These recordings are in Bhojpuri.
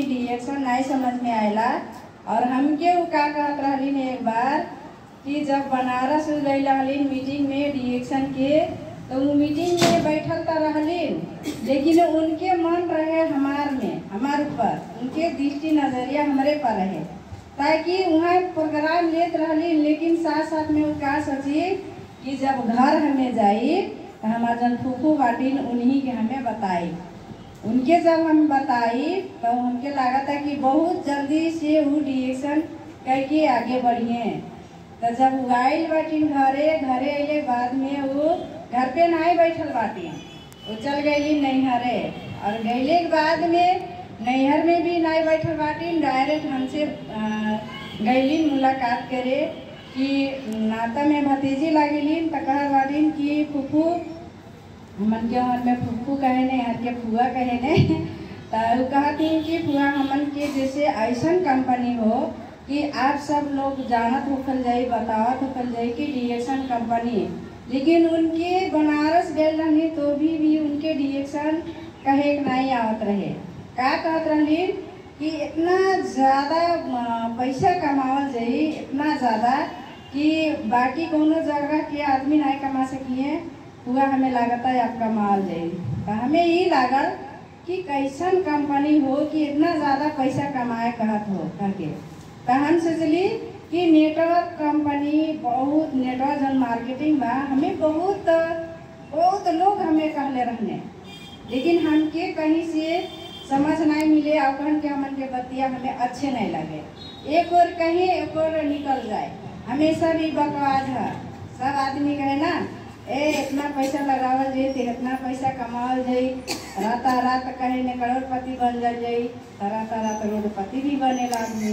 रिएक्शन नहीं समझ में आयला। और हमके वो का कहत रहलीन एक बार कि जब बनारस गई रहलीन मीटिंग में रिएक्शन के, तो वो मीटिंग में बैठल तो रहलीन, लेकिन उनके मन रहे हमार ऊपर, उनके दृष्टि नजरिया हमरे पर रहे, ताकि वहाँ प्रोग्राम लेत रहलीन। लेकिन साथ साथ में वो का सोची कि जब घर हमें जाई तो हमारे जन फूफू बाटिन उन्हीं के हमें बताई। उनके जब हम बताई तो हमके लगा था कि बहुत जल्दी से वो रिएक्शन करके आगे बढ़िए। तो जब आयल बाटिन घरे अले बाद में वो घर पे नहीं बैठल बाटिन, वो चल गई नैहरे। और गैले के बाद में नैहर में भी नहीं बैठल बाटिन, डायरेक्ट हमसे गैलीन मुलाकात करे कि नाता में भतीजी लागेलीन। तो कह बाटिन कि फूफू हमन के हर में फूफू कहे ने, हर के फुआ कहे ने। तो कहती कि फुआ हमन के जैसे ऐसा कंपनी हो कि आप सब लोग जानत होखल जाई, बतावत होखल जाई कि रिएक्शन कंपनी, लेकिन उनके बनारस गए रही तो भी उनके रिएक्शन कहे नहीं आवत रहे। का कहत रही कि इतना ज़्यादा पैसा कमावल जाई, इतना ज़्यादा कि बाकी कोनो जगह के आदमी नहीं कमा सकिए, हुआ हमें लागता है आपका माल जाए। तो हमें ये लागल कि कैसन कंपनी हो कि इतना ज़्यादा पैसा कमाए कहत हो करके। तो हम सोचली कि नेटवर्क कंपनी, बहुत नेटवर्क जन मार्केटिंग बा, हमें बहुत लोग हमें कहले रहने, लेकिन हमके कहीं से समझ नहीं मिले। अवकन के हमन के बतिया हमें अच्छे नहीं लगे, एक और कहीं एक और निकल जाए, हमेशा भी बकवास है। सब आदमी कहे ना इतना पैसा लगावल जाई तो इतना पैसा कमावल जाई, रात कहे ने करोड़पति बन जाई, रात रोडपति भी बने आदमी।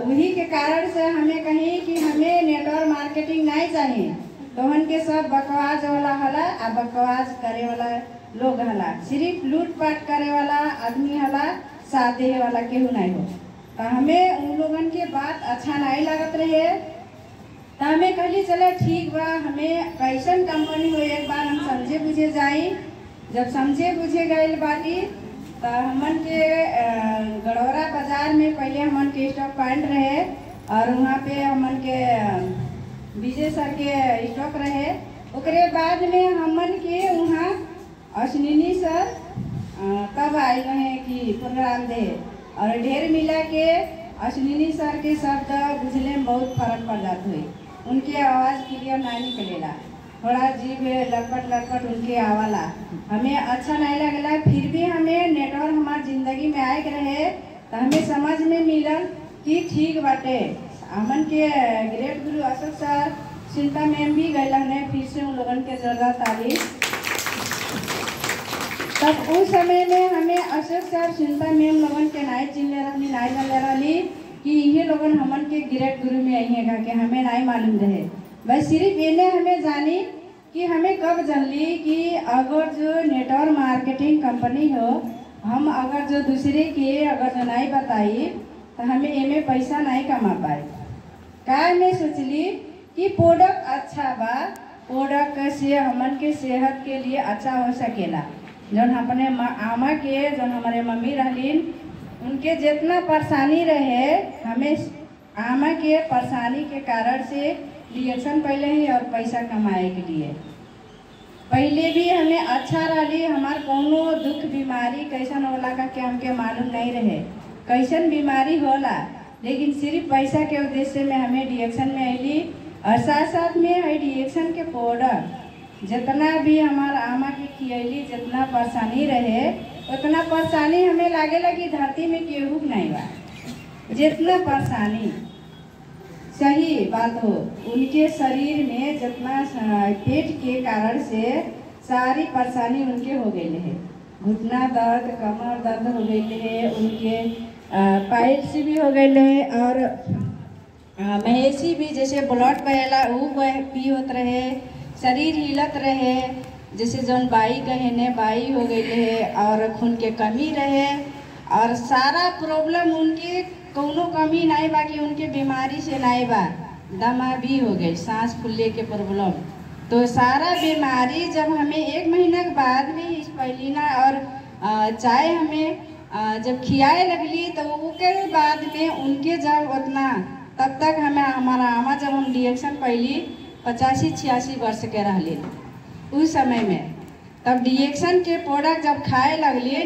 वही के कारण से हमें कहीं कि हमें नेटवर्क मार्केटिंग नहीं चाहिए। तो उनके सब बकवास वाला हला, आ बकवास करे वाला लोग हला, सिर्फ लूटपाट करे वाला आदमी हला, सादे वाला केहू नहीं हो। तो हमें उन लोगन के बात अच्छा नहीं लगत रहे। तो हमें कहली चले ठीक बा, हमें कैसन कंपनी हो एक बार हम समझे बुझे जाई। जब समझे बुझे गए बाटी तो हमन के गड़ौरा बाजार में पहले हमन के स्टॉक पॉइंट रहे, और वहाँ पे हमन के विजय सर के स्टॉक रहे। ओकरे बाद में हमन के वहाँ अश्विनी सर तब आए रहे कि प्रोग्राम दे, और ढेर मिला के अश्विनी सर के शब्द बुझले में बहुत फर्क पड़ जात हुई। उनकी आवाज़ क्लियर नहीं निकलेला, थोड़ा जीभ लटपट उनके आवाला हमें अच्छा नहीं लगला। फिर भी हमें नेटवर्क हमारे जिंदगी में आए रहे, तो हमें समझ में मिलल कि ठीक बाटे। हमन के ग्रेट गुरु अशोक सर, चिंता मैम भी गए ने, फिर से उन लोगन के जरूरत आई। तब उस समय में हमें अशोक सर, चिंता मैम लोगन के नहीं चिन्ह रही कि ये लोगन हमन के ग्रेट गुरु में आई है कि हमें नहीं मालूम रहे। बस सिर्फ इन्हें हमें जानी कि हमें कब जानली कि अगर जो नेटवर्क मार्केटिंग कंपनी हो, हम अगर जो दूसरे के अगर जो नहीं बताई तो हमें इनमें पैसा नहीं कमा पाए। का मैं सोचली कि प्रोडक्ट अच्छा बा, प्रोडक्ट से हमन के सेहत के लिए अच्छा हो सकेला। जौन अपने आमा के, जौन हमारे मम्मी रहलीन, उनके जितना परेशानी रहे, हमें आमा के परेशानी के कारण से रिएक्शन पहले ही और पैसा कमाए के लिए पहले भी हमें अच्छा रही। हमार कोनो दुख बीमारी कैसन होला का के हमके मालूम नहीं रहे, कैसन बीमारी होला, लेकिन सिर्फ पैसा के उद्देश्य में हमें रिएक्शन में अली। और साथ साथ में है रिएक्शन के प्रोडक्ट जितना भी हमार आमा की खियली, जितना परेशानी रहे उतना परेशानी हमें लागे लगी धरती में केहू नहीं बा। जितना परेशानी सही बात हो, उनके शरीर में जितना पेट के कारण से सारी परेशानी उनके हो गई है। घुटना दर्द, कमर दर्द हो गई है, उनके पाइल से भी हो गई है, और महेशी भी जैसे ब्लड बहेला वो पी होत रहे, शरीर हिलत रहे, जैसे जौन बाई कहे ने बाई हो गई है, और खून के कमी रहे, और सारा प्रॉब्लम उनके कोनो कमी नहीं बा कि उनके बीमारी से नहीं बा। दमा भी हो गई, सांस फूलने के प्रॉब्लम, तो सारा बीमारी जब हमें 1 महीना के बाद भी स्पाइलिना और चाय हमें जब खियाए लगली तो उसके बाद में उनके जब उतना तब तक हमें हमारा आमा जब हम डिएक्शन पहली 85-86 वर्ष के रहली उस समय में, तब डिएक्शन के प्रोडक्ट जब खाए लगली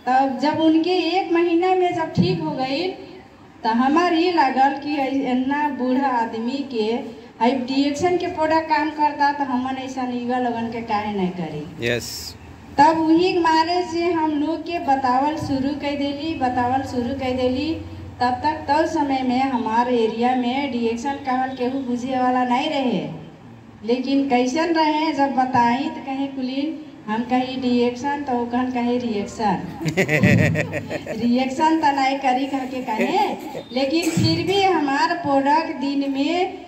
तब जब उनके 1 महीना में जब ठीक हो गई तो हमारे ये लागल कि इतना बूढ़ा आदमी के डिएक्शन के प्रोडक्ट काम करता तो हमन ऐसा ईगा लगन के काहे नहीं करी। यस तब वही मारे से हम लोग के बतावल शुरू कर देली। तब तक तब समय में हमारे एरिया में डिएक्शन कहल केहू बुझे वाला नहीं रहे, लेकिन कैसन रहे जब बताई तो कहीं कुलीन हम कहीं डिएक्शन तो कहन कहीं रिएक्शन रिएक्शन तो नहीं करी कह के कहे, लेकिन फिर भी हमार प्रोडक्ट दिन में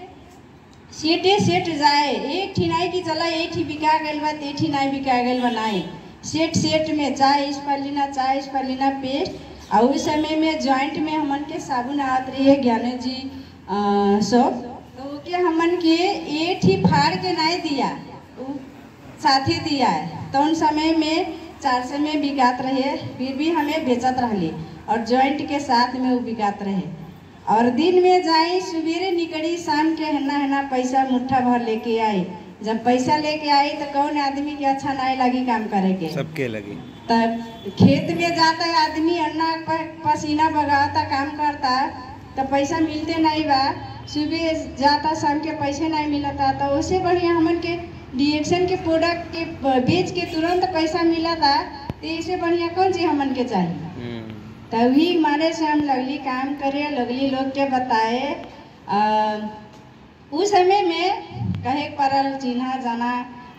सेट जाए। एक ठी नहीं कि चला एक ही बिका गई बा एक ही नहीं बिका गई बनाए सेट में चाहे इस पर लेना पेस्ट। और उस समय में जॉइंट में हमन के साबुन आत रही है ज्ञान जी सब, तो के हमन के एक ही फाड़ के नहीं दिया साथी दिया है, तो उन समय में 400 में बिकात रहे, फिर भी हमें बेचत रही और जॉइंट के साथ में वो बिकात रहे। और दिन में जाई सवेरे निकली शाम के है पैसा मुट्ठा भर लेके आई। जब पैसा लेके आई तो कौन आदमी के अच्छा नहीं लगी काम करे के, सबके लगी। तब खेत में जाता है आदमी अन्ना पसीना बगाता काम करता तो पैसा मिलते नहीं बा, सुबह जाता शाम के पैसे नहीं मिलता, तो उससे बढ़िया हमन के डिएक्शन के प्रोडक्ट के बेच के तुरंत पैसा मिला था, तो इससे बढ़िया कौन चीज हमन के चाहिए। तभी मारे से हम लगली काम करे, लगली लोग के बताए। उस समय में कहे परल चिन्हा जाना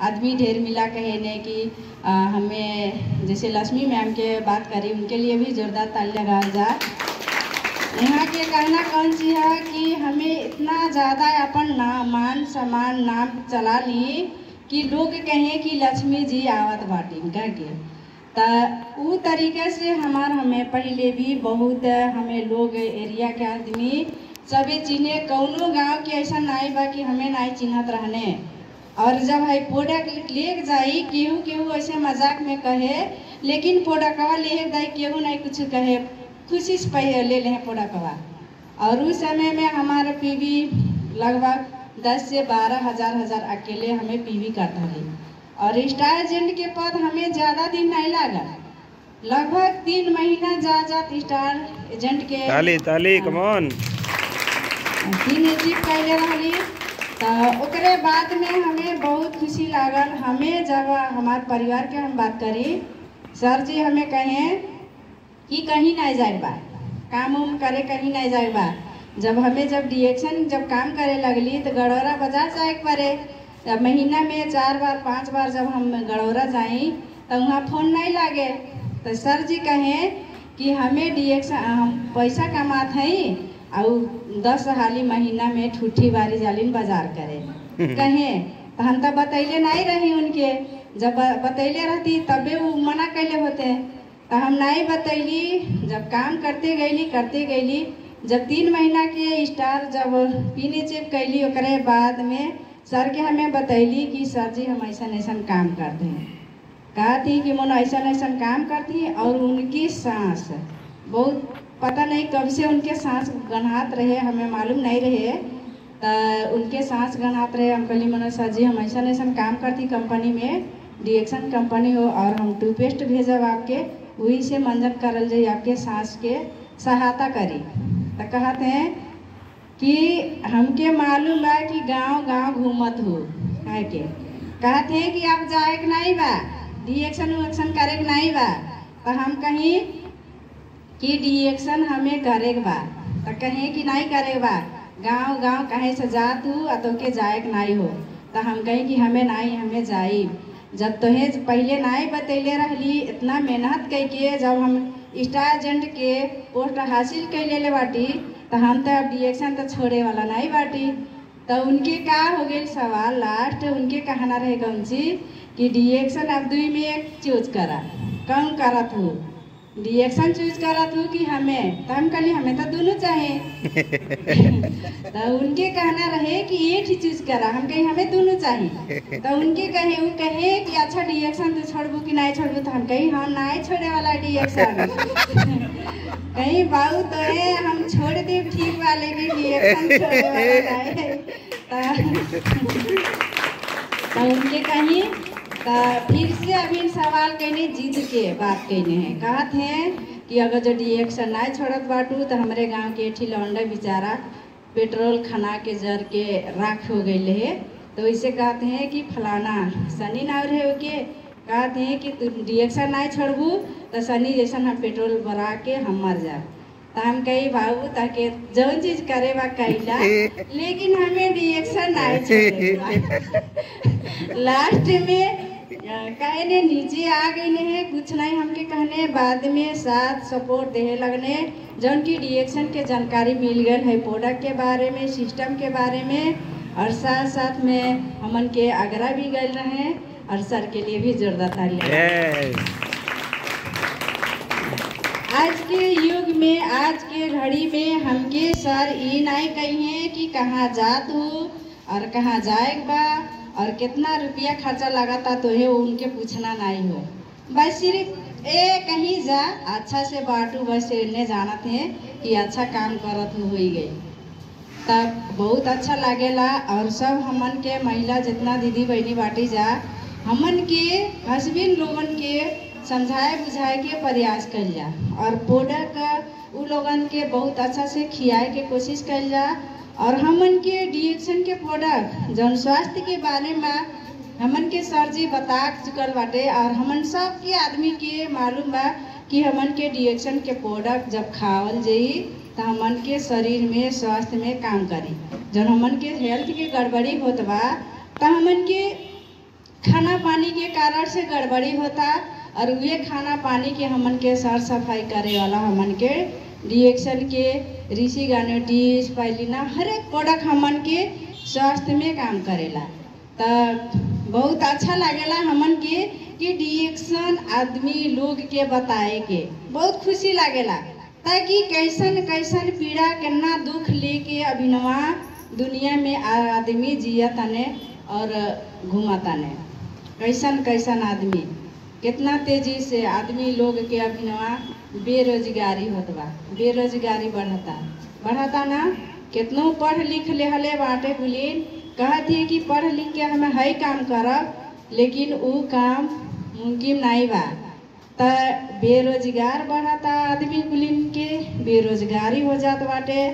आदमी ढेर मिला, कहे ने कि हमें जैसे लक्ष्मी मैम के बात करी, उनके लिए भी जोरदार ताली लगा जा। यहाँ के कहना कौन सी है कि हमें इतना ज़्यादा अपन मान सम्मान नाम चला ली कि लोग कहें कि लक्ष्मी जी आवत बाटी कह के, तो तरीके से हमें पहले भी बहुत हमें लोग एरिया के आदमी सभी चिन्हे, कौनो गांव के ऐसा नहीं बा कि हमें नहीं चिन्हत रहने। और जब है प्रोडक्ट ले जाई केहू ऐसे मजाक में कहे, लेकिन प्रोडक्टवा ले जाई केहू नहीं कुछ कहे, खुशी से ले ले प्रोडक्टवा। और उस समय में हमारे पीवी लगभग 10 से 12 हजार अकेले हमें पीवी करता है। और स्टार एजेंट के पद हमें ज़्यादा दिन नहीं लगा, लगभग 3 महीना जात स्टार एजेंट के ताली कमॉन 3 अचीव कैले रही। तो ओकरे बाद में हमें बहुत खुशी लागल। हमें जब हमारे परिवार के हम बात करी, सर जी हमें कहें कि कहीं नहीं जाए बा, काम उम करे कहीं नहीं जाए बा। जब डिएक्शन जब काम करे लगली तो गड़ौरा बाजार जाए पड़े, तब महीना में 4 बार 5 बार जब हम गड़ौरा जाई तो वहाँ फोन नहीं लागे, तो सर जी कहें कि हमें डिएक्शन हम पैसा कमात हैं और 10 हाली महीना में ठूठी बारी जालिन बाजार करे कहें। तो हम तो बतैले नहीं रही उनके, जब बतैले रहती तबे वो मना कैले होते, तो हम नहीं बतैली। जब काम करते गईली जब 3 महीना के स्टार जब पीने चेप कैली, ओकरे बाद में सर के हमें बतैली कि सर जी हम ऐसा काम करते हैं। कहा थी कि मन ऐसा काम करती है। और उनकी सांस बहुत पता नहीं कब से उनके सांस गनहात रहे, हमें मालूम नहीं रहे, तो उनके सांस गनहात रहे। हम कहली मन सर जी हम ऐसा काम करती कंपनी में, डिएक्शन कंपनी हो, और हम टूथपेस्ट भेजब आपके, वही से मंजन करल जाए, आपके सांस के सहायता करी। तो कहते हैं कि हमके मालूम है कि गांव घूमत हो, कह के कहते हैं कि आप जाए के नहीं बा, डिएक्शन उएक्शन करे के नहीं बा। तो हम कहीं कि डिएक्शन हमें करे के बा, तो कहें कि नहीं करे के बा, गांव कहीं से जा तू तो के जाए के नहीं हो। तो हम कहीं कि हमें नहीं, हमें जाई। जब तोहे पहले नहीं बतैले रहली, इतना मेहनत करके जब हम स्टार एजेंट के पोस्ट हासिल कर ले बाटी, तो हम तो अब डिएक्शन तो छोड़े वाला नहीं बाटी। तो उनके का हो गई सवाल, लास्ट उनके कहना रहे कौन सी कि डिएक्शन अब 2 में 1 चूज करा, कौन करत हो, रिएक्शन चूज करा तू कि हमें, तो हम कहली हमें तो दोनों चाहे। तो उनके कहना रहे कि एक ही चूज करा, हम कहीं हमें दोनों चाहिए। तो उनके कहे वो कहे कि अच्छा रिएक्शन तू छोड़बू कि नहीं छोड़बू, तो हम कहीं हम नहीं छोड़े वाला रिएक्शन। कहीं बाबू तो है हम छोड़ दे ठीक वाले के रिएक्शन छोड़े वाला है। तो उनके कहीं तो फिर से अभी सवाल कहने जीत के बात कहने हैं, कहते हैं कि अगर जो रिएक्शन नहीं छोड़त बाटू तो हमारे गांव के एठी लौंडा बेचारा पेट्रोल खना के जर के राख हो गई है। तो इसे कहते हैं कि फलाना सनी ना रहे के कहते हैं कि तू रिएक्शन नहीं छोड़बू तो सनी जैसा हम पेट्रोल भरा के हम मर जा। तो हम कही बाबू ताकि जौन चीज करे बा कैला, लेकिन हमें रिएक्शन नहीं छोड़े। लास्ट में कहने नीचे आ गई है, कुछ नहीं हमके कहने बाद में साथ सपोर्ट दे लगने जौन की रिएक्शन के जानकारी मिल गई है प्रोडक्ट के बारे में, सिस्टम के बारे में, और साथ साथ में हमन के आगरा भी गए रहे और सर के लिए भी जोरदार ताली। आज के युग में, आज के घड़ी में हमके सर ये नहीं कहिए कि कहाँ जात हो और कहाँ जाएगा बा और कितना रुपया खर्चा लगाता तो है उनके पूछना नहीं हो। बस सिर्फ कहीं जा अच्छा से बाटू, बस इन्हें जानत है कि अच्छा काम करत हो गई तब बहुत अच्छा लगेला। और सब हमन के महिला जितना दीदी बहनी बाटी जा हमन के हस्बैंड लोगन के समझाए बुझाए के प्रयास कर जा और प्रोडक्ट उ लोगन के बहुत अच्छा से खियाए के कोशिश कर जा। और हमन के रिएक्शन के प्रोडक्ट जौन स्वास्थ्य के बारे में हमन के सर जी बता चुकल बाटे और हमन सब के आदमी के मालूम बा कि हमन के रिएक्शन के प्रोडक्ट जब खावल जाई तो हमन के शरीर में स्वास्थ्य में काम करी। जौन हमन के हेल्थ के गड़बड़ी होत बा तो हमन के खाना पानी के कारण से गड़बड़ी होता और वे खाना पानी के हमन के साफ सफाई करे वाला हमन के रिएक्शन के ऋषि गार्नेटिस स्पाइलिना हर एक प्रोडक्ट हमन के स्वास्थ्य में काम करेला। तो बहुत अच्छा लगेला हमन के कि रिएक्शन आदमी लोग के बताए के बहुत खुशी लगेला, ताकि कैसन कैसन पीड़ा कितना दुख लेके अभिनवा दुनिया में आदमी जिया तने और घूमा तने, कैसन कैसन आदमी कितना तेजी से आदमी लोग के अभिनवा बेरोजगारी होत बा, बेरोजगारी बढ़ता ना। कितनों पढ़ लिख ले हले बाटे गुलीन कहत है कि पढ़ लिख के हमें हई काम करब, लेकिन वो काम मुमकिन नहीं बा। तो बेरोजगार बढ़ता आदमी गुलीन के बेरोजगारी हो जात बाटे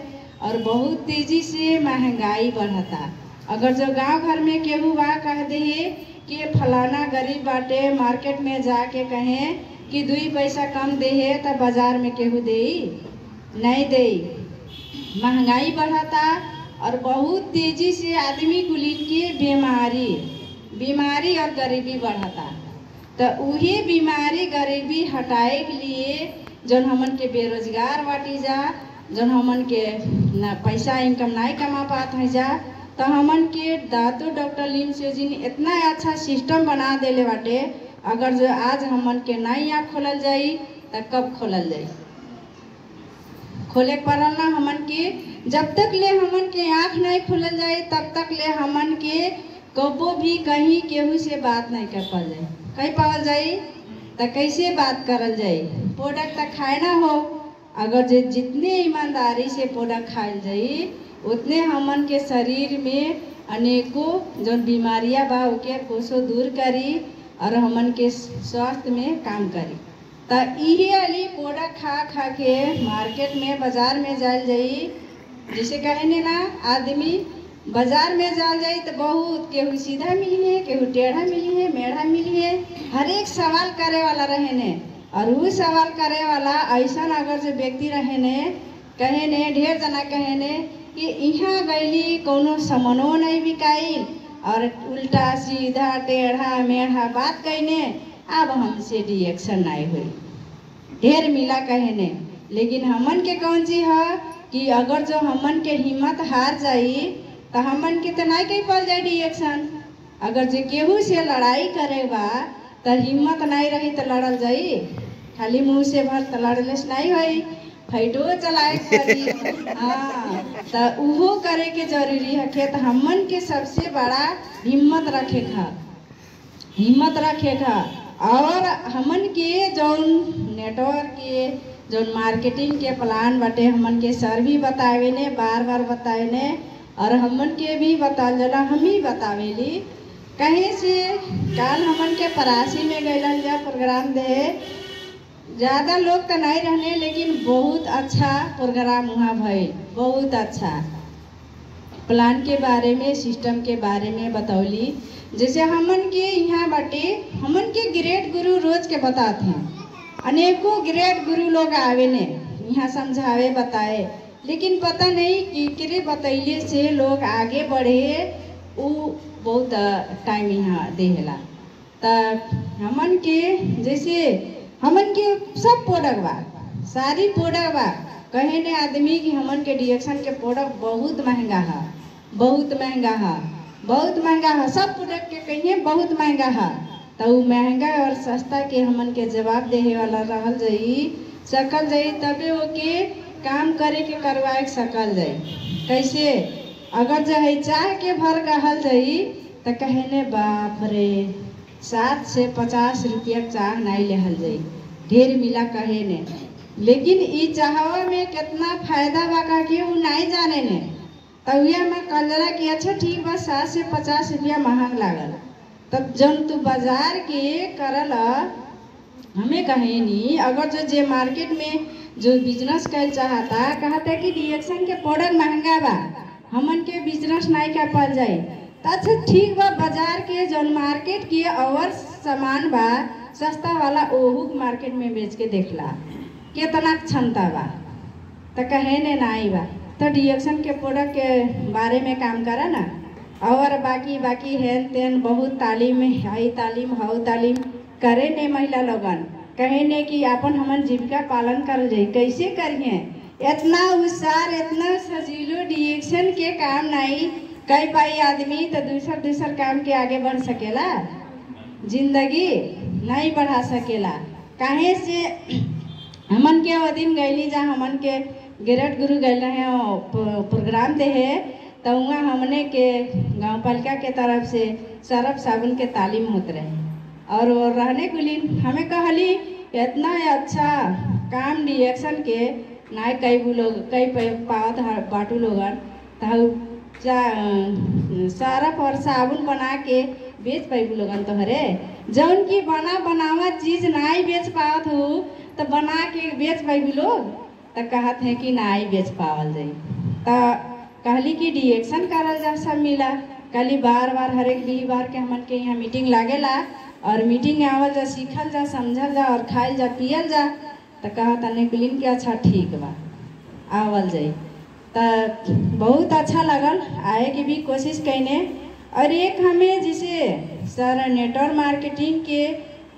और बहुत तेजी से महंगाई बढ़ता। अगर जो गांव घर में केहू बा कह दे कि फलाना गरीब बाटे, मार्केट में जाके कहें कि 2 पैसा कम दे है तो बाजार में केहू दे नहीं दे। महंगाई बढ़ता और बहुत तेजी से आदमी कुलीन के बीमारी और गरीबी बढ़ता। तो वही बीमारी गरीबी हटाए के लिए जौन हमन के बेरोजगार बाटी जा, जौन हमन के न पैसा इनकम नहीं कमा पात है जा, तो हमन के दातो डॉक्टर लीम से जी ने इतना अच्छा सिस्टम बना देले बाटे। अगर जो आज हमन के नहीं आँख खोलल जाई तो कब खोलल जाई, खोले पड़ल ना हमन के। जब तक ले हमन के आँख नहीं खोलल जाए तब तक ले हमन के कबो भी कहीं केहू से बात नहीं कर पाल जाए। कहीं पावल जाई तो कैसे बात करल जाई, प्रोडक्ट तो खाए ना हो। अगर जो जितने ईमानदारी से प्रोडक्ट खायल जाई उतने हमन के शरीर में अनेकों जो बीमारियां बा ओके कोसों दूर करी और हमन के स्वास्थ्य में काम करी। तो यही वाली प्रोडक्ट खा के मार्केट में बाजार में जाल जाई, जिसे कहने ना आदमी बाजार में जाल जाई तो बहुत केहू सीधा मिली है, केहू टेढ़ा मिली है, मेढ़ा मिली है, हर एक सवाल करे वाला रहे ने। और वो सवाल करे वाला ऐसा अगर जो व्यक्ति रहे ने कहे ने ढेर जना कहे ने कि यहाँ गईली कोनो सामानो नहीं बिकाई और उल्टा सीधा टेढ़ा मेढ़ा बात कहने, अब हमसे रिएक्शन नहीं हुई, ढेर मिला कहने। लेकिन हमन के कौन सी है कि अगर जो हमन के हिम्मत हार जाई तो हमन के तो नहीं कही पड़ जाए रिएक्शन। अगर जो केहू से लड़ाई करे बा तो हिम्मत नहीं रही तो लड़ल जाई, खाली मुंह से भर तलड़लेस नहीं होई, फैटो चलाए पड़ी। हाँ, तो उहो करे के जरूरी है कि हमन के सबसे बड़ा हिम्मत रखे खा और हमन के जौन नेटवर्क के जौन मार्केटिंग के प्लान बाटे हमन के सर भी बतावे ने, बार बतावे ने, और हमन के भी बताल जाला, हम ही बतावेली। कहीं से काल हमन के परासी में गइलन जा प्रोग्राम दे, ज़्यादा लोग तो नहीं रहने लेकिन बहुत अच्छा प्रोग्राम वहाँ भइल, बहुत अच्छा प्लान के बारे में, सिस्टम के बारे में बतौली। जैसे हमन के यहाँ बाटे हमन के ग्रेट गुरु रोज के बताते हैं, अनेकों ग्रेट गुरु लोग आवे ने यहाँ समझावे बताए, लेकिन पता नहीं कि किरे बतैले से लोग आगे बढ़े, वो बहुत टाइम यहाँ देला। तब हमन के जैसे हमन के सब प्रोडक्ट बा, सारी प्रोडक्ट बा, कहे ने आदमी कि हमन के डिएक्शन के प्रोडक्ट बहुत महंगा है, सब प्रोडक्ट के कहिए बहुत महंगा है। तो महंगा और सस्ता के हमन के जवाब देहे वाला रहल सकल जाई तबे ओके काम करे के करवाए सकल जाई। कैसे अगर जहे चाह के भर कहल जाई तो कहने बाप रे 7 से 50 रुपया चाह नहीं लेहल जाई, ढेर मिला कहे ने, लेकिन ई चाहवा में कितना फायदा बा का कि वो नहीं जाने ने। तो में कलरा कि अच्छा ठीक बा 7 से 50 रुपया महंग लागल, तब जब तू बाजार के करल हमें कहे नहीं। अगर जो मार्केट में जो बिजनेस कर कहता कि डिएक्शन के प्रोडक्ट महंगा बा, हमन के बिजनेस नहीं कर पाल जाए, तो अच्छा ठीक बा बाजार के जो मार्केट के और सामान बा सस्ता वाला ओहू मार्केट में बेच के देखला कितना क्षमता बा, तो कहे ने नहीं बा। तो डिएक्शन के प्रोडक्ट के बारे में काम करा ना, और बाकी हेन तेन बहुत तालीम हाई तालीम करे ने महिला लोगन, कहे ने कि अपन हमन जीविका पालन कर जाए। कैसे करिए, इतना उत्साह इतना सजीलो डिएक्शन के काम नहीं कई पाई आदमी तो दूसर काम के आगे बढ़ सकेला, जिंदगी नहीं बढ़ा सकेला। काहे से हमन के वो दिन गईली जहाँ हमन के ग्रेट गुरु गए रहे प्रोग्राम दे है, तो वहाँ हमने के गांव पालिका के तरफ से सर्फ साबुन के तालीम होते रहे, और वो रहने के लिए हमें कहली इतना अच्छा काम डिएक्शन के नहीं कई पावत बाटू लोगन, तो सर्फ और साबुन बना के बेच पाइबू लोगन। तो हरे जौन की बनावा चीज नहीं बेच पावत हो तो बना के बेच पाइबू लोग, तो कहत है कि नहीं बेच पावल जाई। तो कहली कि डिएक्शन करल जा सब मिला, कहली बार हर एक बार के हमन के यहाँ मीटिंग लागेला, और मीटिंग में आवल जा, सीखल जा, समझल जा और खाइल जा, पियल जा। तो कहत निकलिन के अच्छा ठीक बा आवल जाई। तो बहुत अच्छा लगल, आए की भी कोशिश कैने। और एक हमें जैसे सर नेटवर्क मार्केटिंग के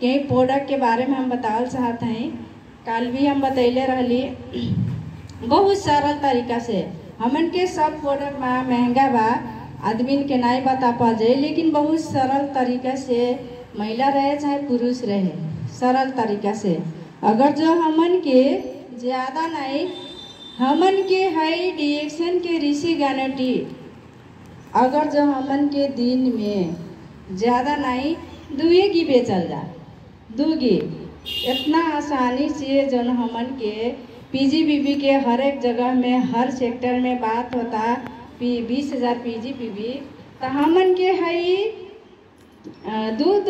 कई प्रोडक्ट के बारे में हम बतावल चाहते हैं, कल भी हम बतैले रहली बहुत सरल तरीका से। हमन के सब प्रोडक्ट महंगा बा, आदमी के नहीं बता पा जाए, लेकिन बहुत सरल तरीका से महिला रहे चाहे पुरुष रहे, सरल तरीका से अगर जो हमन के ज़्यादा नहीं, हमन के है डिएक्शन के ऋषि गारंटी, अगर जो हमन के दिन में ज़्यादा नहीं दुए की बेचल जा, दूगी इतना आसानी से जो हमन के पीजीपीबी के हर एक जगह में हर सेक्टर में बात होता 20,000 पीजीपीबी, तो हमन के है दूध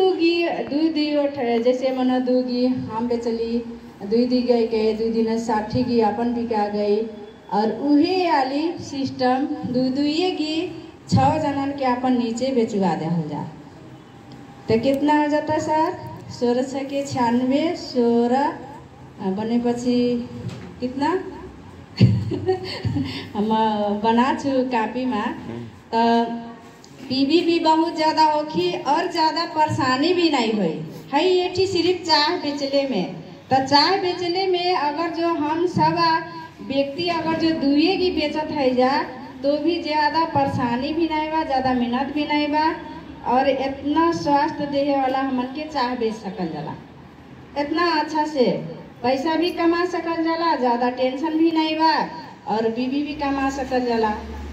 जैसे मनो दूगी हम बेचली, दूधी गई के 2 दिन 60 की अपन बिका गई, और उहे वाली सिस्टम दुए की 6 जनन के अपन नीचे बेचवा दे जा। तो कितना हो जाता सर 16 के 96 16 बने पछि कितना हम बना छु कापी में। तो पीबी भी बहुत ज़्यादा होखी और ज़्यादा परेशानी भी नहीं हुई है। ये थी सिर्फ चाय बेचले में, तो चाय बेचले में अगर जो हम सब व्यक्ति अगर जो दुए की बेचत है जा, तो भी ज़्यादा परेशानी भी नहीं बा, ज़्यादा मेहनत भी नहीं बा, और इतना स्वास्थ्य देहे वाला हमन के चाय बेच सकल जाला इतना अच्छा से। पैसा भी कमा सकल जाला, ज़्यादा टेंशन भी नहीं बा, और बीवी भी कमा सकल जाला।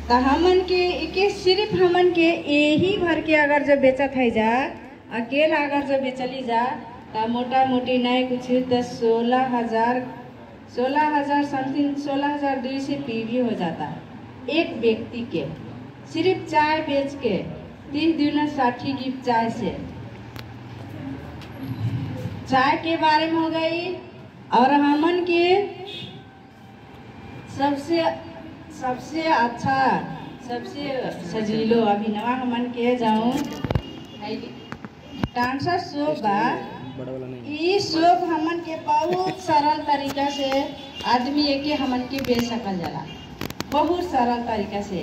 तो हमन के सिर्फ हमन के यही भर के अगर जो बेचत है जा, अकेला अगर जो बेचली जा, तो मोटा मोटी नहीं कुछ तो 16,000 समथिंग 16,200 पीवी हो जाता एक व्यक्ति के, सिर्फ चाय बेच के 30 दिन 60 की चाय से। चाय के बारे में हो गई। और हमन के सबसे अच्छा सबसे सजीलो अभिनवा हमन के जाऊँ डांसर सोप बा। ई सोप हमन के बहुत सरल तरीका से आदमी एक हमन के बेच सकल जाला, बहुत सरल तरीका से।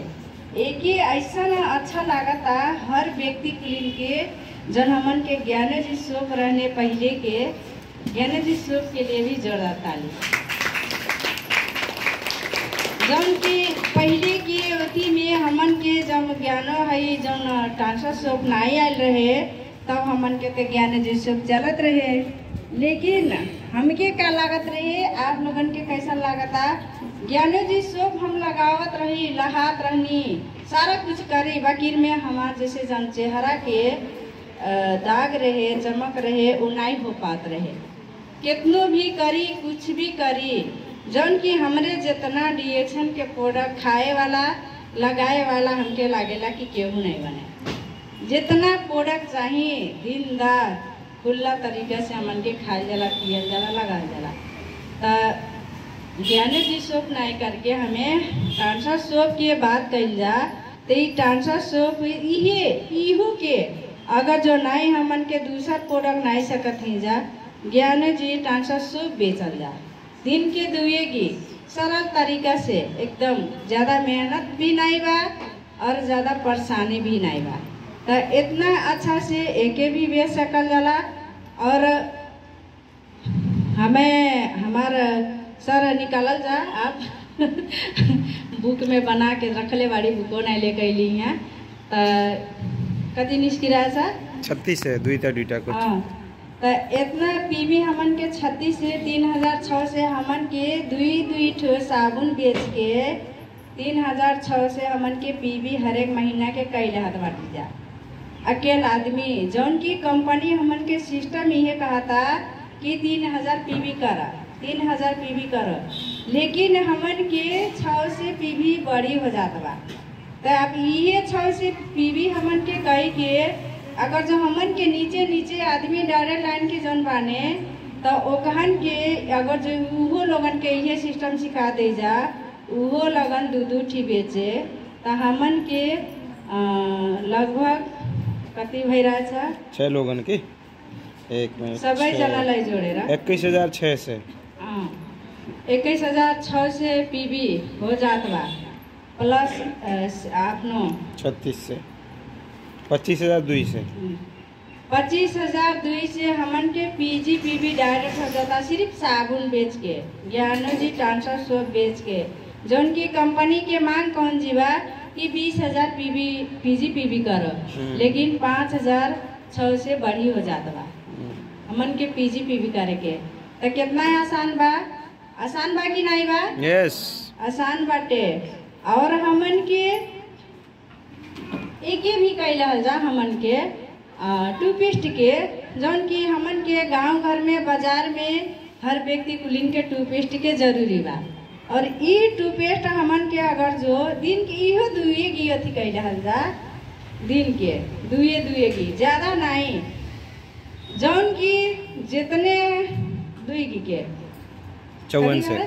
एक ऐसा अच्छा लागता हर व्यक्ति के जन हमन के ज्ञाने जी सोप रहने पहले के ज्ञाने जी सोप के लिए भी जरूरत आली। जौन की पहले की अवधि में हमन के जब ज्ञानो है जौन डांसर सोप नहीं आयल रहे तब हमन के तो ज्ञाने जी सोप चलत रहे। लेकिन हमके क्या लागत रहे, आप लोगन के कैसा लागता, ज्ञानो जी सोप हम लगावत रही, लहात रहनी, सारा कुछ करी, वकील में हमार जैसे जन चेहरा के दाग रहे, चमक रहे, वो नहीं हो पात रहे। कितनो भी करी, कुछ भी करी, जौन की हमरे जितना रिएक्शन के प्रोडक्ट खाए वाला लगाए वाला हमके लागेला कि केहू नहीं बने। जितना प्रोडक्ट चाहिए दिन रात खुला तरीके से हमन के खाए जाला, पियल जाला, लगाए जाला। तो ज्ञाने जी सोप नहीं करके हमें डांसर सोप की बात कही जा, तो ये डांसर सोप इहू के अगर जो नहीं हमन के दूसरा प्रोडक्ट नहीं सकत ही जा, ज्ञाने जी डांसर सोप बेचल जा। दिन के दुएगी सरल तरीका से, एकदम ज़्यादा मेहनत भी नहीं बा और ज़्यादा परेशानी भी नहीं बा। तो इतना अच्छा से एके भी बेच सकल जाला। और हमें हमारा सर निकालल जा, आप बुक में बना के रखले बाड़ी, बुको नहीं लेके अली हैं। कति निष्किरा सा 36 है, दुईटा कुछ। हाँ, तो इतना पीवी हमन के 36 से 3,006 से हमन के दुई ठो साबुन बेच के 3,006 से हमन के पीवी हर एक महीना के कई हाथ बाटी जा। अकेला आदमी जौन की कंपनी हमन के सिस्टम ये कहा था कि 3,000 पीवी करा, 3,000 पीवी करो, लेकिन हमन के 6 से पीवी बड़ी हो जाता बा। तो अब ये 6 से पीवी हमन के कई के अगर जो हमन के नीचे आदमी डायरेक्ट लाइन के जौन बाने, तो ओकहन के अगर जो उहो लोगन के ये सिस्टम सिखा दे जा, उहो लगन दू ठी बेचे, तो हमन के लगभग कति भई रहा था 6 लोगन के एक में सबे जना लाई जोड़े रहा 21,006 से। हाँ, 21,006 से पीवी हो जात बा, प्लस आपनो 36 से 25,002 से 25,002 से हमन के पीजी पीवी डायरेक्ट हो जाता, सिर्फ साबुन बेच के, ज्ञानो जी डांसर सोप बेच के। जौन की कंपनी के मांग कौन जीवा कि 20,000 पीजी पीवी करो, लेकिन 5,006 से बड़ी हो जाता बा हमन के पीजी पीवी करे के। तो कितना आसान बा, आसान बा कि नहीं बा? यस, आसान बाटे। और हमन के एक भी कैला जा हमन के टूथपेस्ट के, जौन की हमन के गांव घर में बाजार में हर व्यक्ति कुलिन के टूथपेस्ट के जरूरी बा। और ई टूथपेस्ट हमन के अगर जो दिन के इहो दुएगी अथी कैला जा, दिन के दुएगी ज़्यादा नहीं, जौन की जितने दुएगी के 54 से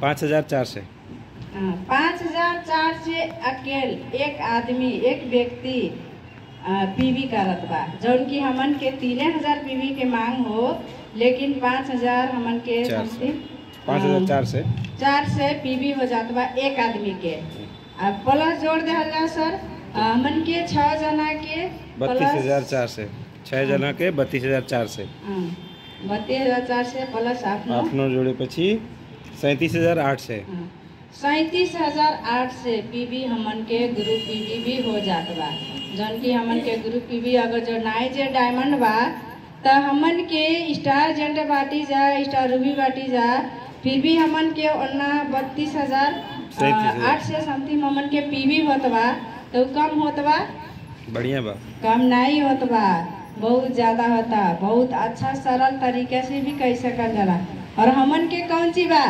5,004 से 5,004 से अकेल एक आदमी एक व्यक्ति पीवी करत बा। जौन की हमन के 3,000 पीवी के मांग हो, लेकिन 5,000 हमन के 5,004 से 4 से पीवी हो जात बा एक आदमी के। अब प्लस जोड़ दे जा सर, हमन के 6 जना के 32,004 से 6 जना के 32,004 से 32,004 से प्लस आपनो जोड़े पछी 37,008 से 37,008 से पीवी हमन के ग्रुप पीवी भी हो जात बा। जौन की हमन के ग्रुप पीवी अगर जो नाई जे डायमंड बा, तो हमन के स्टार जेंट बाटी जा, स्टार रूबी बाटी जा, फिर भी हमन के ओना 32,800 से समथिंग हमन के पीवी होत बा। तो कम होत बा? बढ़िया बा। कम नहीं होत बा, बहुत ज्यादा होता। बहुत अच्छा सरल तरीके से भी कह सकल जाला। और हमन के कौन सी बा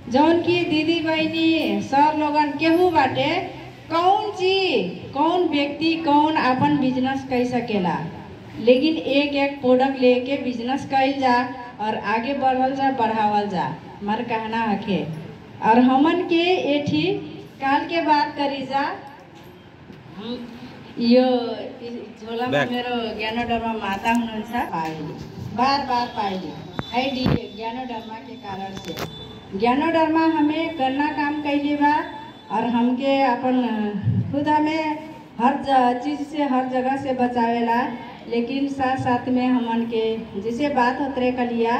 जौन की दीदी बहनी सर लोगन केहू बाटे, कौन चीज कौन व्यक्ति कौन अपन बिजनेस कर सकेला, लेकिन एक एक प्रोडक्ट लेके बिजनेस कइल जा और आगे बढ़ल जा, बढ़ावल जा, हमार कहना हके। और हमन के एठी काल के बात करी जा, यो झोला में मेरो ज्ञानोधर्मा माता हुनुहुन्छ पाइली, बार बार पाइली है ज्ञानोधर्मा के कारण से। ज्ञानोधर्मा हमें करना काम कैली बा और हमके अपन खुद हमें हर चीज से हर जगह से बचावेला, लेकिन साथ साथ में हमन के जैसे बात होते कलिया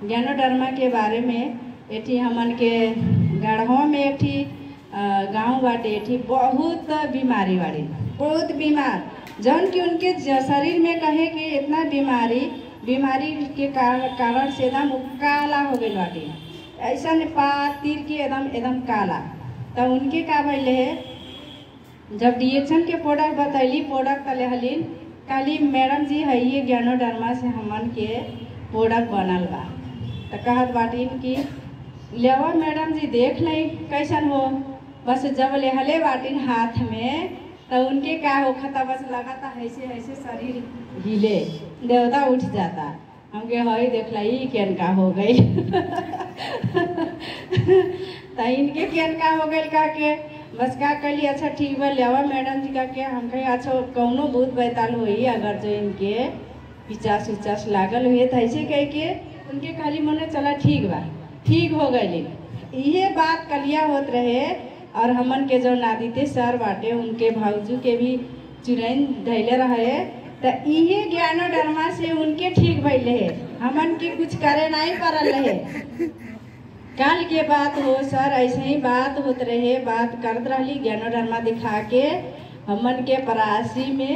ज्ञानोधर्मा के बारे में। एठी हमन के गढ़वा में एठी गांव बाटे, एठी बहुत बीमारी बाड़ी, बहुत बीमार, जौन कि उनके शरीर में कहे कि इतना बीमारी के कारण से एकदम काला हो गई बाटी, ऐसा पात तीर के एकदम काला। तो उनके का भइले है, जब डिएक्शन के प्रोडक्ट बतैली, प्रोडक्ट तले हलीन काली मैडम जी है ये ज्ञानोधर्मा से हमन के प्रोडक्ट बनल बा। तो कहत बाटी कि लेवा मैडम जी देख नहीं कैसन हो। बस जब लेहले बाटिन हाथ में तो उनके क्या होखा था, बस लगा था ऐसे ऐसे शरीर हिले, देवता उठ जाता। हमके हई देखला ही केन का हो गई तो इनके केन का हो गई का के बस का कली अच्छा ठीक बा लेवा मैडम जी का के हम कहे अच्छा कौनो भूत बैताल हुई, अगर जो इनके पिचास उचास लागल हुए तो ऐसे कह के उनके खाली मने चला ठीक बा, ठीक हो गई। ये बात कलिया होत रहे। और हमन के जो नादिते सर बाटे उनके भाऊजू के भी चुरैन धैले रहे, तो ये ज्ञानोधर्मा से उनके ठीक भइले है, हमन के कुछ करे नहीं पड़ल रहे। काल के बात हो सर ऐसे ही बात होत रहे, बात करत रही ज्ञानोधर्मा दिखा के। हमन के परासी में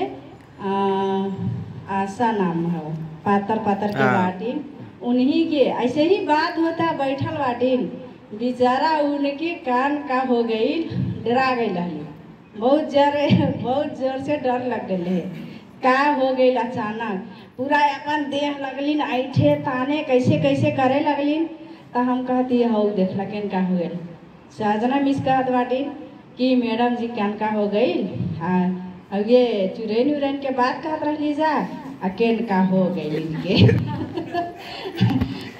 आशा नाम है, पातर के बाटिन, उन्हीं के ऐसे ही बात होता बैठल बाटिन, बेचारा उनके कान का हो गई, डरा गई रही, बहुत जोर से डर लग गए। का हो गई अचानक पूरा अपन देह लगलिन ऐठे ताने कैसे कैसे करे लगलिन। तो हम कहती हो देखला केन का हो गई। साजना मिस कहत बाटी कि मैडम जी केन का हो गई, और ये चुरैन उरैन के बात कहत रही जा आ केन का हो गई इनके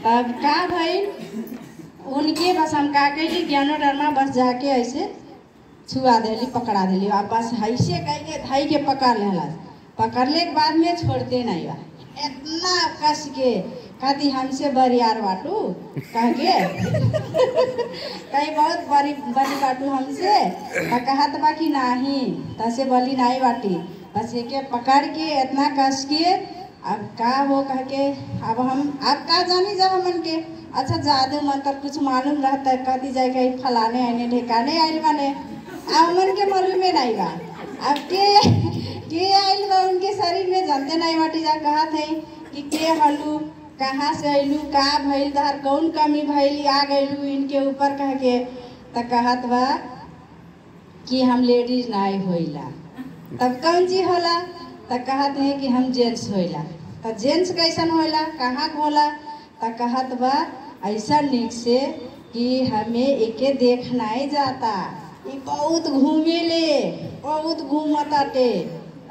तब का भइल उनके बस हम का कैली ज्ञानोधर्मा बस जाके ऐसे छुआ देली, पकड़ा देली, और बस ऐसे कह के धाई के पकड़ लेला। पकड़ले के बाद में छोड़ते नहीं बा, इतना कस के कहती हमसे बरियार बाटू कह के कहीं बहुत बड़ी बाटू हमसे कहत बा कि नहीं तसे बली नहीं बाटी, बस के पकड़ के इतना कस के अब का हो कह के अब का जानी जा हमन के अच्छा जादू मंत्र कुछ मालूम रहता है, कहती जाए कहीं फलाने आने ठिकाने आयल बने, अब मन के मालूम में नहीं बा। अब के आयल बा उनके शरीर में जानते नहीं बाटी जा, कहत है कि के हलू कहाँ से अयलू, का भइल तहार कौन कमी भइल आ गयलू इनके ऊपर कह के। तो कहत बा कि हम लेडीज नहीं होइला, तब कौन चीज होला, तो कहत है कि हम जेंट्स होइला। तो जेंट्स कैसन होला, कहाँ होला, तो कहत बा ऐसा निक से कि हमें एके देखना ही जाता, ये बहुत घूमेले, बहुत घूमताटे,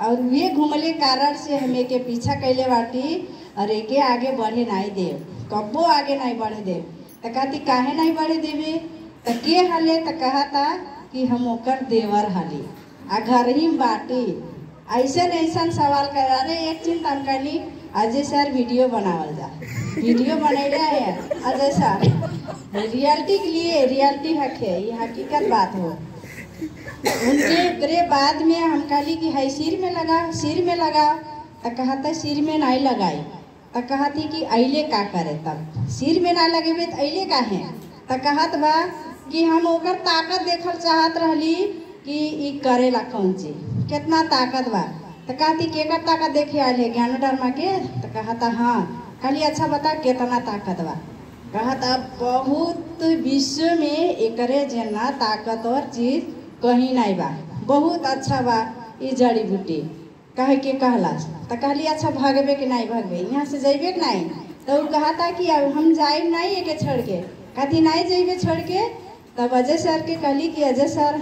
और वे घूमले कारण से हमें के पीछा कैले बाटी और एके आगे बढ़े नहीं दे, कब्बो आगे नहीं बढ़े दे। तो कहती काहे नहीं बढ़े देवे, तो के हले, तो कहता कि हम ओकर देवर हली आ घर ही बाटी। ऐसा सवाल कर अरे एक चिंता हम कहली अजय सर वीडियो बनावल जा, वीडियो बनैले है अजय सर, रियलिटी के लिए रियलिटी हक है, ये हकीकत बात हो। उनके बाद में हम कहली कि है सिर में लगा, तो कहता सिर में नहीं लगाई, तो कहती कि अले का करे, तब सिर में ना लगे तो अले का है। तो कहत बा कि हम ओकर ताकत देखल चाहत रहली कि ई करेला कौन चीज, कितना ताकत बा। तो कहती केकर ताकत देखे आए है ज्ञानो डरमा के। तो कहता हाँ। खाली अच्छा बता कितना ताकत बा। कहता बहुत विश्व में एकरे जना ताकतवर चीज कहीं नहीं बा, बहुत अच्छा बा ये जड़ी बूटी कह के कहलास। तो कहली अच्छा भागबे कि नहीं भागबे, यहाँ से जैबे कि नहीं। तो वो कहता कि अब हम जाए नहीं एक छोड़ के। कहती नहीं जैबे छोड़ के। तब अजय सर के कहली कि अजय सर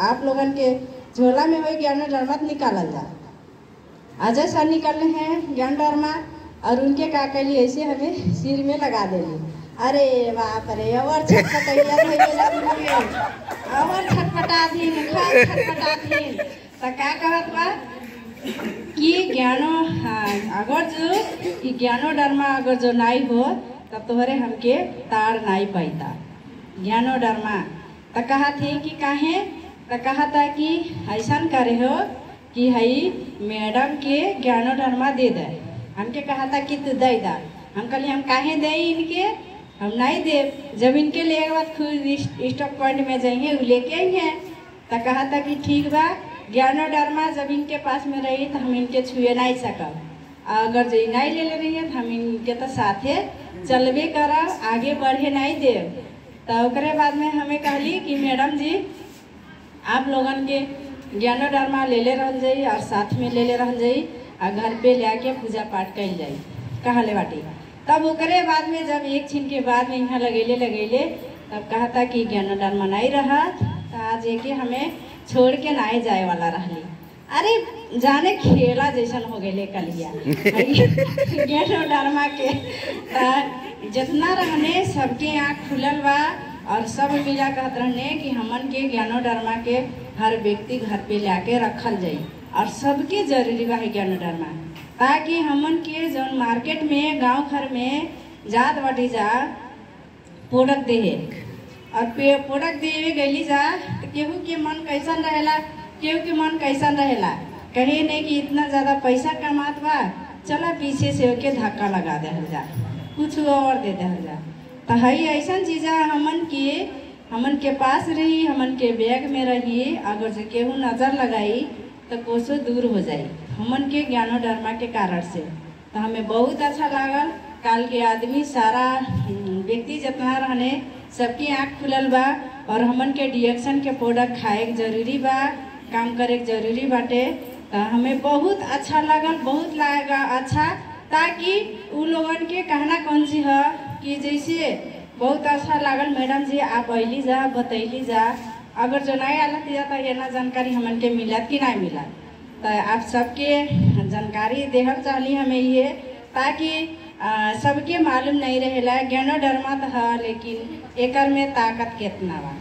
आप लोगन के झोला में हो ज्ञानो डरमा निकालल जा। अजय सर निकलने हैं ज्ञान डरमा और उनके का कहली ऐसे हमें सिर में लगा देली। अरे बाप रे और छटपटैया और छटपटा थीन छटपटा थीन। तो क्या कहत बा कि ज्ञानो अगर जो ज्ञानो डरमा अगर जो नहीं हो तब तोहरे हमके तार नहीं पाता ज्ञानो डरमा। तो कहा थे कि काहे। तो कहा था कि ऐसा करे हो कि हई मैडम के ज्ञानो डरमा दे दे। हमके कहा था कि तू दे दा। हम कहली हम काहे दे इनके, हम नहीं दे। जब इनके लिए बाद खुद स्टॉक पॉइंट में जाएंगे वो लेके आएंगे। तो कहा था कि ठीक बा ज्ञानो डरमा जब इनके पास में रही तो हम इनके छुए नहीं सकब। अगर जो नहीं ले ले रही है तो हम इनके तो साथे चलबे करब, आगे बढ़े नहीं देव। तो उसके बाद में हमें कहली कि मैडम जी आप लोगन के ज्ञानो डरमा ले ले रहल जाई और साथ में ले ले रहल जाई और घर पे ले आके पूजा पाठ कल जाई कहले बाटी। तब उसके बाद में जब एक छिन के बाद में यहाँ लगेले तब कहा था कि ज्ञानो डरमा नहीं रहा। तो आज एक हमें छोड़ के नहीं जाए वाला रहली। अरे जाने खेला जैसन हो गए कलिया ज्ञानो डरमा के। जितना रहने सबके आँख खुलल बा और सब मिला कहत रहने कि हमन के ज्ञानो डरमा के हर व्यक्ति घर पे लाके रखल जाई और सबके जरूरी बा है ज्ञानो डरमा। ताकि हमन के जौन मार्केट में गांव घर में जात बाटी जा प्रोडक्ट दे और प्रोडक्ट देवे गली जा तो केहू के मन कैसन रहेला, केहू के मन कैसन रहेला। कहे नहीं कि इतना ज़्यादा पैसा कमात बा चला पीछे से होके धक्का लगा दे जा, कुछ और दे दे जा। तो हई ऐसा चीज़ हमन के पास रही, हमन के बैग में रही। अगर जो केहू नज़र लगाई तो कोसों दूर हो जाई हमन के ज्ञानो डरमा के कारण से। तो हमें बहुत अच्छा लागल। काल के आदमी सारा व्यक्ति जितना रहने सबकी आँख खुलल बा और हमन के डिएक्शन के प्रोडक्ट खाए के जरूरी बा, काम करे के जरूरी बाटे। तो हमें बहुत अच्छा लागल, बहुत लगा अच्छा। ताकि उन लोगन के कहना कौन सी है कि जैसे बहुत अच्छा लागल मैडम जी आप अली जा बतैली जा। अगर जो नहीं आलत जाता ये ना जानकारी हमन के मिलत कि नहीं मिलत। तो आप सबके जानकारी देहल चाहली हमें ये ताकि सबके मालूम नहीं रहेला ज्ञानो डरमा तो है लेकिन एकर में ताकत कितना बा।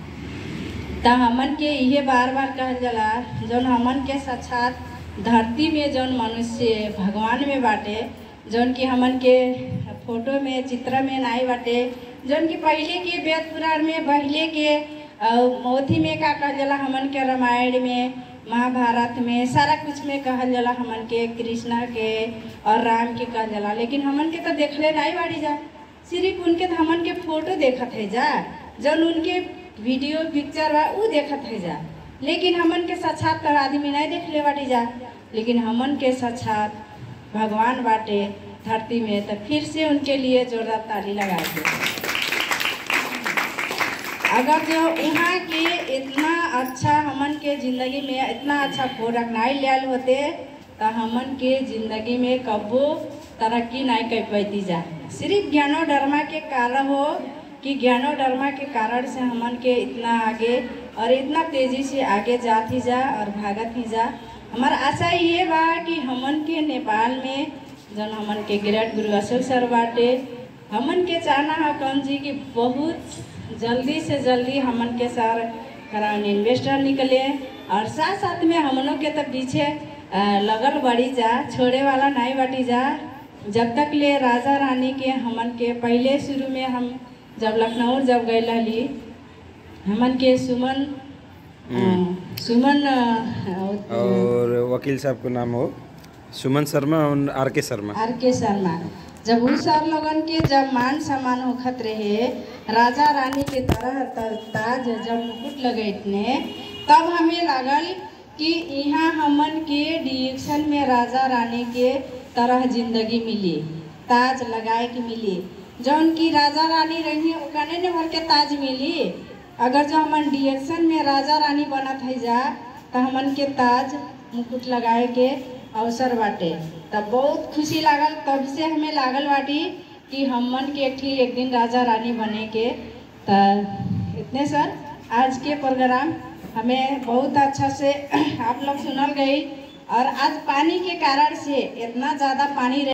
तो हमन के ये बार बार कहल जाला जौन हमन के साक्षात धरती में जौन मनुष्य भगवान में बाटे, जौन की हमन के फोटो में चित्र में नहीं बाटे, जौन की पहले के वेद पुराण में पहले के मोथी में का कहल जाला हमन के रामायण में महाभारत में सारा कुछ में कहल जाला हमन के कृष्णा के और राम के कहल जाला। लेकिन हमन के तो देखले नहीं बाड़ी जा, सिर्फ उनके तो हमन के फोटो देखत है जा, जौन उनके वीडियो पिक्चर बा उ देखत है जा। लेकिन हमन के साक्षात तो आदमी नहीं देखले बाड़ी जा। लेकिन हमन के साक्षात भगवान बाटे धरती में। तो फिर से उनके लिए जोरदार ताली लगा दे। अगर जो यहाँ के इतना अच्छा हमन के ज़िंदगी में इतना अच्छा प्रोडक्ट नहीं लियाल होते तो हमन के ज़िंदगी में कबो तरक्की नहीं कर पाती जा। सिर्फ ज्ञानो डरमा के कारण हो कि ज्ञानो डरमा के कारण से हमन के इतना आगे और इतना तेज़ी से आगे जाती जा और भागत ही जा। हमारा आशा ये बा कि हमन के नेपाल में जन हमन के ग्रेट गुरु अशोक सर बाटे, हमन के चाहना है कौन जी कि बहुत जल्दी से जल्दी हमन के सर कराउन इन्वेस्टर निकले और साथ साथ में हमनों के तो पीछे लगल बड़ी जा, छोड़े वाला नहीं बटी जा। जब तक ले राजा रानी के हमन के पहले शुरू में हम जब लखनऊ जब गए रही हमन के सुमन और वकील साहब का नाम हो सुमन शर्मा और आर के शर्मा। जब उस सर लोगन के जब मान सम्मान होखत रहे राजा रानी के तरह ताज जब मुकुट लगेतने तब हमें लागल कि यहाँ हमन के डिएक्शन में राजा रानी के तरह जिंदगी मिली, ताज लगाए के मिली। जौन की राजा रानी रही ओकने ने भर के ताज मिली। अगर जो हमन डिएक्शन में राजा रानी बनत है जा तो हमन के ताज मुकुट लगाए के अवसर बाटे। तब बहुत खुशी लागल, तब से हमें लागल बाटी कि हमन के एक दिन राजा रानी बने के। तो इतने सर आज के प्रोग्राम हमें बहुत अच्छा से आप लोग सुनल गई। और आज पानी के कारण से इतना ज़्यादा पानी